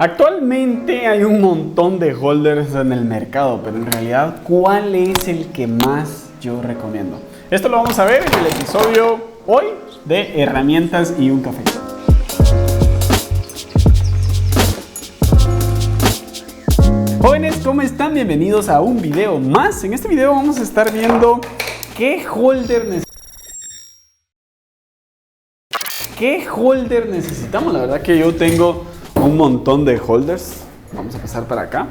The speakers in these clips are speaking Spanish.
Actualmente hay un montón de holders en el mercado, pero en realidad, ¿cuál es el que más yo recomiendo? Esto lo vamos a ver en el episodio hoy de herramientas y un café. Jóvenes, ¿cómo están? Bienvenidos a un video más. En este video vamos a estar viendo qué holder necesitamos. La verdad que yo tengo un montón de holders. Vamos a pasar para acá.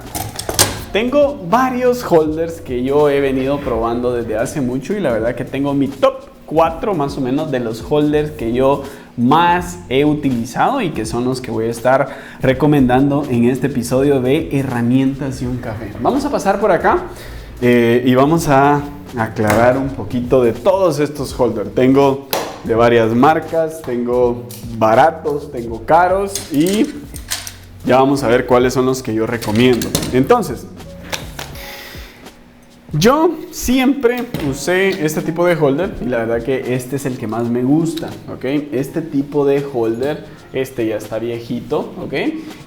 Tengo varios holders que yo he venido probando desde hace mucho y la verdad que tengo mi top 4 más o menos de los holders que yo más he utilizado y que son los que voy a estar recomendando en este episodio de herramientas y un café. Vamos a pasar por acá y vamos a aclarar un poquito de todos estos holders. Tengo de varias marcas, tengo baratos, tengo caros y ya vamos a ver cuáles son los que yo recomiendo. Entonces, yo siempre usé este tipo de holder y la verdad que este es el que más me gusta, ¿ok? Este tipo de holder, este ya está viejito, ¿ok?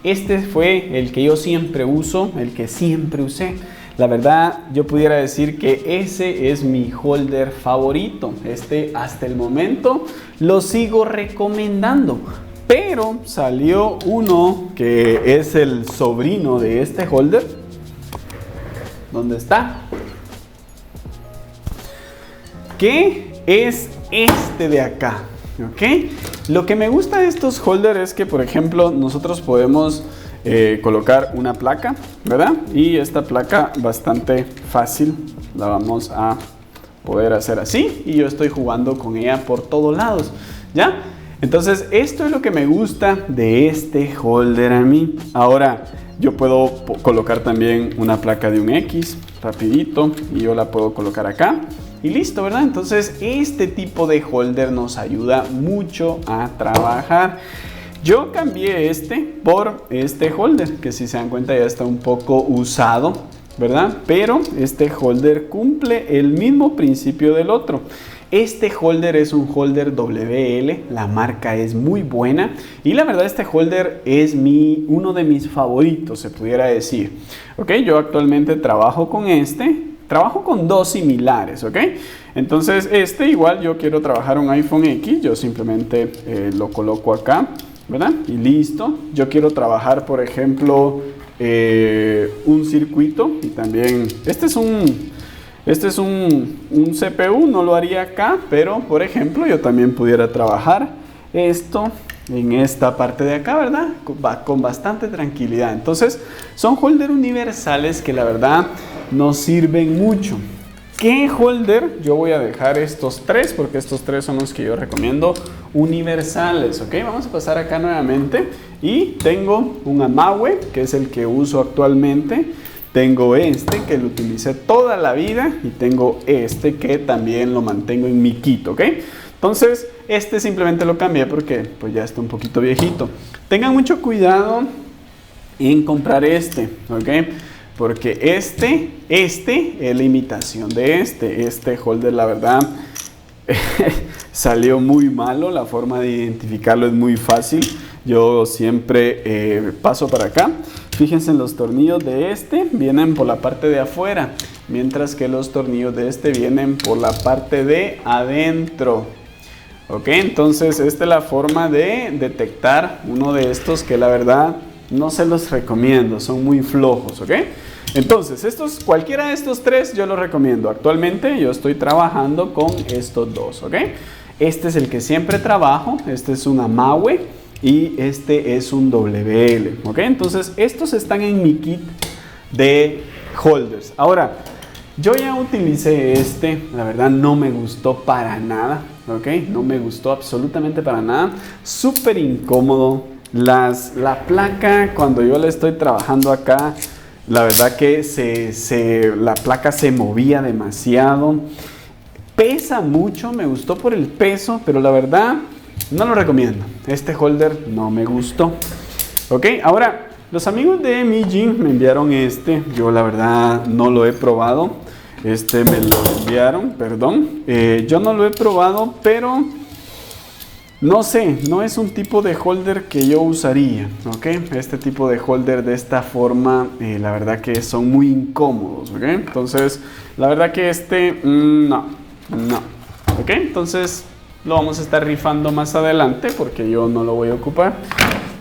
Este fue el que yo siempre uso, el que siempre usé. La verdad, yo pudiera decir que ese es mi holder favorito. Este hasta el momento lo sigo recomendando. Pero salió uno que es el sobrino de este holder. ¿Dónde está? ¿Qué es este de acá? ¿Ok? Lo que me gusta de estos holders es que, por ejemplo, nosotros podemos colocar una placa, ¿verdad? Y esta placa bastante fácil la vamos a poder hacer así. Y yo estoy jugando con ella por todos lados, ¿ya? Entonces, esto es lo que me gusta de este holder a mí. Ahora, yo puedo colocar también una placa de un X, rapidito, y yo la puedo colocar acá. Y listo, ¿verdad? Entonces, este tipo de holder nos ayuda mucho a trabajar. Yo cambié este por este holder, que si se dan cuenta ya está un poco usado, ¿verdad? Pero este holder cumple el mismo principio del otro. Este holder es un holder WL, la marca es muy buena y la verdad este holder es uno de mis favoritos, se pudiera decir. Ok, yo actualmente trabajo con trabajo con dos similares, ok. Entonces este igual yo quiero trabajar un iPhone X, yo simplemente lo coloco acá, ¿verdad? Y listo. Yo quiero trabajar, por ejemplo, un circuito y también este es un CPU, no lo haría acá, pero por ejemplo yo también pudiera trabajar esto en esta parte de acá, ¿verdad? Con bastante tranquilidad. Entonces son holders universales que la verdad nos sirven mucho. ¿Qué holder? Yo voy a dejar estos tres porque estos tres son los que yo recomiendo universales, ¿ok? Vamos a pasar acá nuevamente y tengo un Amaue que es el que uso actualmente. Tengo este que lo utilicé toda la vida y tengo este que también lo mantengo en mi kit, ¿ok? Entonces, este simplemente lo cambié porque pues ya está un poquito viejito. Tengan mucho cuidado en comprar este, ¿ok? Porque este es la imitación de este holder, la verdad, salió muy malo. La forma de identificarlo es muy fácil. Yo siempre paso para acá. Fíjense en los tornillos de este, vienen por la parte de afuera, mientras que los tornillos de este vienen por la parte de adentro. Ok, entonces esta es la forma de detectar uno de estos que la verdad no se los recomiendo, son muy flojos, ok. Entonces, cualquiera de estos tres yo los recomiendo. Actualmente yo estoy trabajando con estos dos, ok. Este es el que siempre trabajo, este es un Amaue y este es un WL, ok. Entonces, estos están en mi kit de holders. Ahora, yo ya utilicé la verdad no me gustó para nada, ok. No me gustó absolutamente para nada, súper incómodo. La placa, cuando yo la estoy trabajando acá, la verdad que la placa se movía demasiado. Pesa mucho, me gustó por el peso, pero la verdad no lo recomiendo. Este holder no me gustó. Ok, ahora los amigos de Mijin me enviaron yo la verdad no lo he probado. Me lo enviaron, perdón. Yo no lo he probado, pero No sé, no es un tipo de holder que yo usaría, ¿ok? Este tipo de holder de esta forma, la verdad que son muy incómodos, ¿ok? Entonces, la verdad que no, ¿ok? Entonces, lo vamos a estar rifando más adelante porque yo no lo voy a ocupar.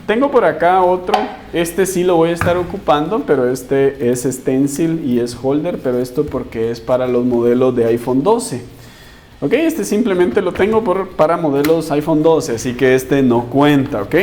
Tengo por acá otro, este sí lo voy a estar ocupando, pero este es stencil y es holder, pero esto porque es para los modelos de iPhone 12. Ok, este simplemente lo tengo para modelos iPhone 12, así que este no cuenta, ok.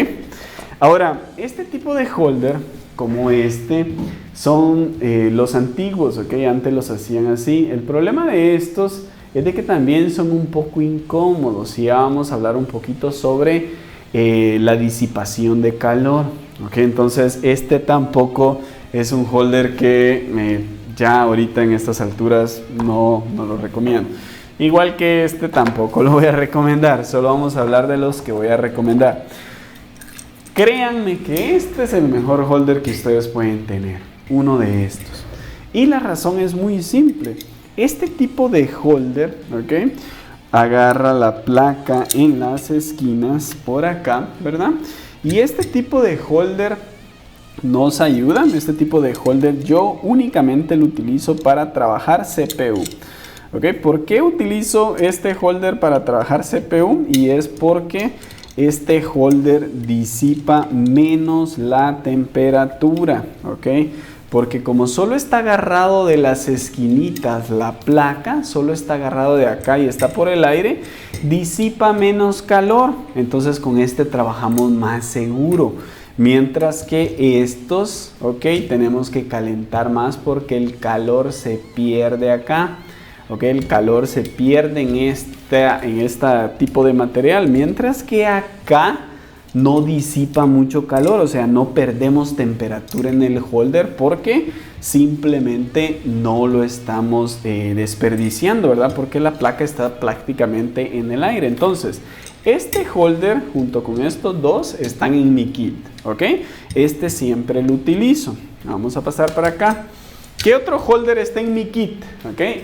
Ahora, este tipo de holder, como este, son los antiguos, ok, antes los hacían así. El problema de estos es de que también son un poco incómodos y ya vamos a hablar un poquito sobre la disipación de calor, ok. Entonces, este tampoco es un holder que ya ahorita en estas alturas no lo recomiendo. Igual que este tampoco lo voy a recomendar, solo vamos a hablar de los que voy a recomendar. Créanme que este es el mejor holder que ustedes pueden tener, uno de estos. Y la razón es muy simple. Este tipo de holder, ¿ok? Agarra la placa en las esquinas por acá, ¿verdad? Y este tipo de holder nos ayuda. Este tipo de holder yo únicamente lo utilizo para trabajar CPU. ¿Ok? ¿Por qué utilizo este holder para trabajar CPU? Y es porque este holder disipa menos la temperatura, ¿ok? Porque como solo está agarrado de las esquinitas la placa, solo está agarrado de acá y está por el aire, disipa menos calor. Entonces con este trabajamos más seguro. Mientras que estos, ¿ok? Tenemos que calentar más porque el calor se pierde acá. Okay, el calor se pierde en este tipo de material, mientras que acá no disipa mucho calor, o sea, no perdemos temperatura en el holder porque simplemente no lo estamos desperdiciando, ¿verdad? Porque la placa está prácticamente en el aire. Entonces, este holder junto con estos dos están en mi kit, ¿ok? Este siempre lo utilizo. Vamos a pasar para acá. ¿Qué otro holder está en mi kit? ¿Okay?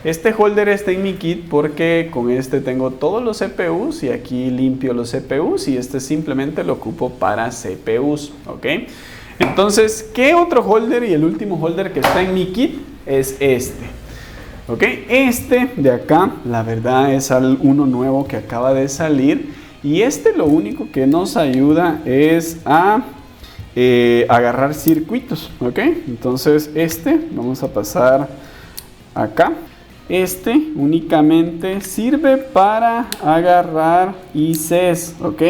Este holder está en mi kit porque con este tengo todos los CPUs y aquí limpio los CPUs y este simplemente lo ocupo para CPUs. ¿Okay? Entonces, ¿qué otro holder y el último holder que está en mi kit? Es este. ¿Okay? Este de acá, la verdad es uno nuevo que acaba de salir y este lo único que nos ayuda es a agarrar circuitos, ¿ok? Entonces vamos a pasar acá. Este únicamente sirve para agarrar ICs, ¿ok?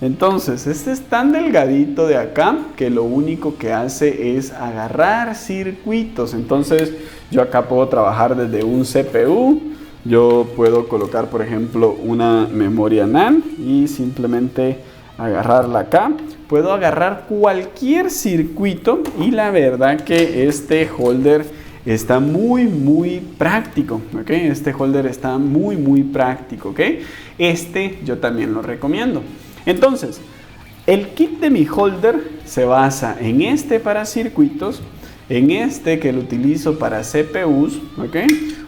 Entonces, este es tan delgadito de acá que lo único que hace es agarrar circuitos. Entonces, yo acá puedo trabajar desde un CPU. Yo puedo colocar, por ejemplo, una memoria NAND y simplemente agarrarla acá. Puedo agarrar cualquier circuito y la verdad que este holder está muy práctico, ¿ok? Este holder está muy práctico, ¿ok? Yo también lo recomiendo. Entonces, el kit de mi holder se basa en este para circuitos, en este que lo utilizo para CPUs, ¿ok?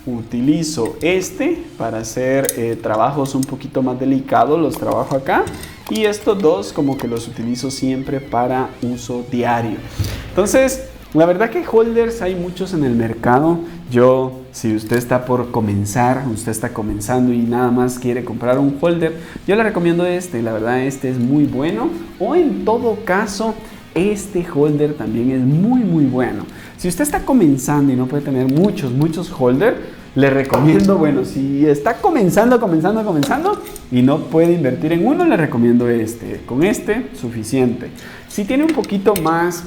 Utilizo este para hacer trabajos un poquito más delicados, los trabajo acá. Y estos dos como que los utilizo siempre para uso diario. Entonces, la verdad que holders hay muchos en el mercado. Si usted está por comenzar, usted está comenzando y nada más quiere comprar un holder, yo le recomiendo la verdad este es muy bueno. O en todo caso, este holder también es muy bueno. Si usted está comenzando y no puede tener muchos holders, le recomiendo, bueno, si está comenzando y no puede invertir en uno, le recomiendo con suficiente. Si tiene un poquito más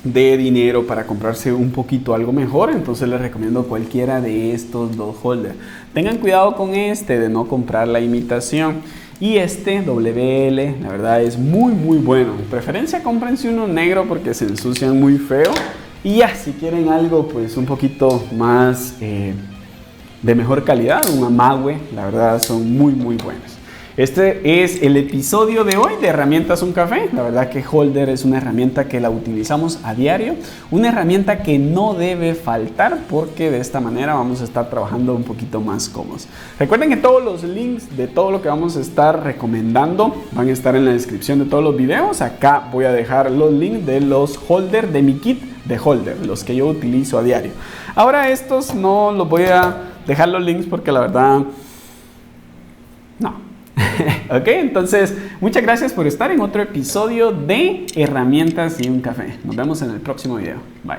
de dinero para comprarse un poquito algo mejor, entonces les recomiendo cualquiera de estos dos holders. Tengan cuidado con de no comprar la imitación. Y WL, la verdad es muy bueno. De preferencia cómprense uno negro porque se ensucian muy feo. Y ya, si quieren algo pues un poquito más de mejor calidad, un Amagüe, la verdad son muy buenos. Este es el episodio de hoy de Herramientas Un Café. La verdad que Holder es una herramienta que la utilizamos a diario, una herramienta que no debe faltar porque de esta manera vamos a estar trabajando un poquito más cómodos. Recuerden que todos los links de todo lo que vamos a estar recomendando van a estar en la descripción de todos los videos. Acá voy a dejar los links de los holders de mi kit de holder, los que yo utilizo a diario. Ahora estos no los voy a dejar los links porque la verdad no. Ok, entonces muchas gracias por estar en otro episodio de Herramientas y un Café. Nos vemos en el próximo video. Bye.